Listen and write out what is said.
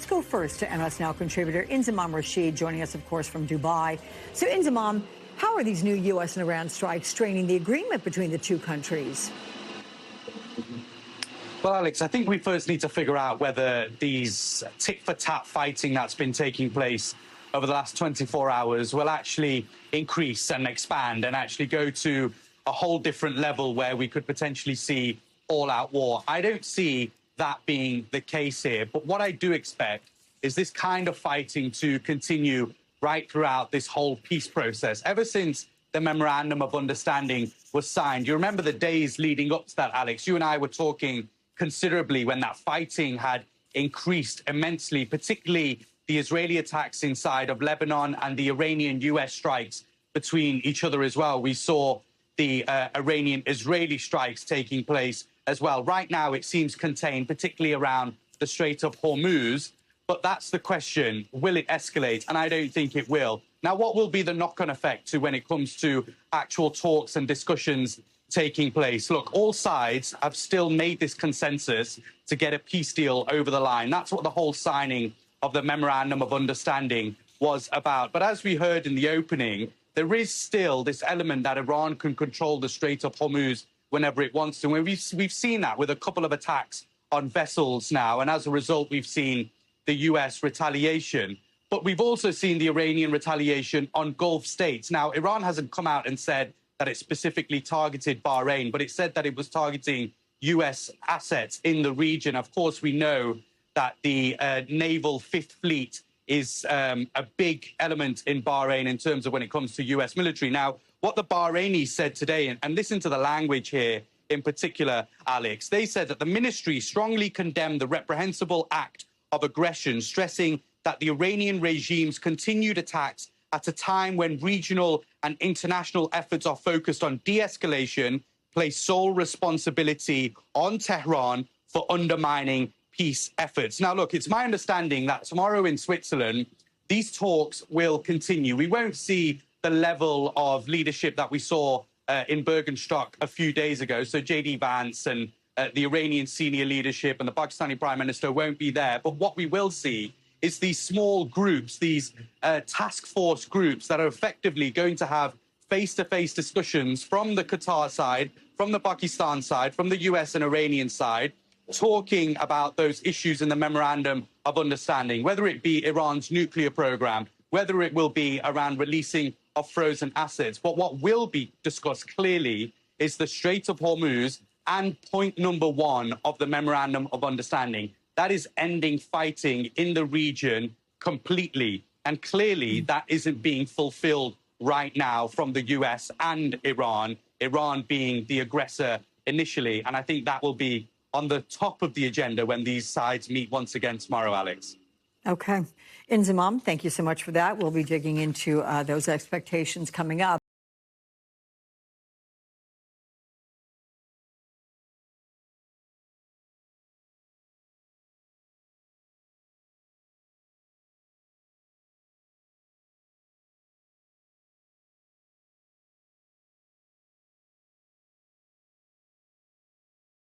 go first to MS Now contributor Inzamam Rashid, joining us, of course, from Dubai. So, Inzamam, how are these new U.S. and Iran strikes straining the agreement between the two countries? Well, Alex, I think we first need to figure out whether these tit-for-tat fighting that's been taking place over the last 24 hours will actually increase and expand and actually go to a whole different level where we could potentially see all-out war. I don't see that being the case here, but what I do expect is this kind of fighting to continue right throughout this whole peace process. Ever since the Memorandum of Understanding was signed, you remember the days leading up to that, Alex, you and I were talking considerably when that fighting had increased immensely, particularly the Israeli attacks inside of Lebanon and the Iranian-US strikes between each other as well. We saw the Iranian-Israeli strikes taking place as well. Right now, it seems contained, particularly around the Strait of Hormuz. But that's the question. Will it escalate? And I don't think it will. Now, what will be the knock-on effect to when it comes to actual talks and discussions taking place? Look, all sides have still made this consensus to get a peace deal over the line. That's what the whole signing of the Memorandum of Understanding was about. But as we heard in the opening, there is still this element that Iran can control the Strait of Hormuz whenever it wants to. And we've seen that with a couple of attacks on vessels now. And as a result, we've seen the US retaliation. But we've also seen the Iranian retaliation on Gulf states. Now, Iran hasn't come out and said that it specifically targeted Bahrain, but it said that it was targeting US assets in the region. Of course, we know that the naval Fifth Fleet is a big element in Bahrain in terms of when it comes to US military. Now, what the Bahrainis said today, and listen to the language here in particular, Alex, they said that the ministry strongly condemned the reprehensible act of aggression, stressing that the Iranian regime's continued attacks at a time when regional and international efforts are focused on de-escalation place sole responsibility on Tehran for undermining peace efforts. Now, look, it's my understanding that tomorrow in Switzerland, these talks will continue. We won't see the level of leadership that we saw in Bergenstock a few days ago. So J.D. Vance and the Iranian senior leadership and the Pakistani Prime Minister won't be there. But what we will see is these small groups, these task force groups that are effectively going to have face-to-face discussions from the Qatar side, from the Pakistan side, from the US and Iranian side, talking about those issues in the Memorandum of Understanding, whether it be Iran's nuclear program, whether it will be around releasing of frozen assets. But what will be discussed clearly is the Strait of Hormuz and point number one of the Memorandum of Understanding. That is ending fighting in the region completely. And clearly that isn't being fulfilled right now from the US and Iran being the aggressor initially. And I think that will be on the top of the agenda when these sides meet once again tomorrow, Alex. Okay. Inzamam, thank you so much for that. We'll be digging into those expectations coming up.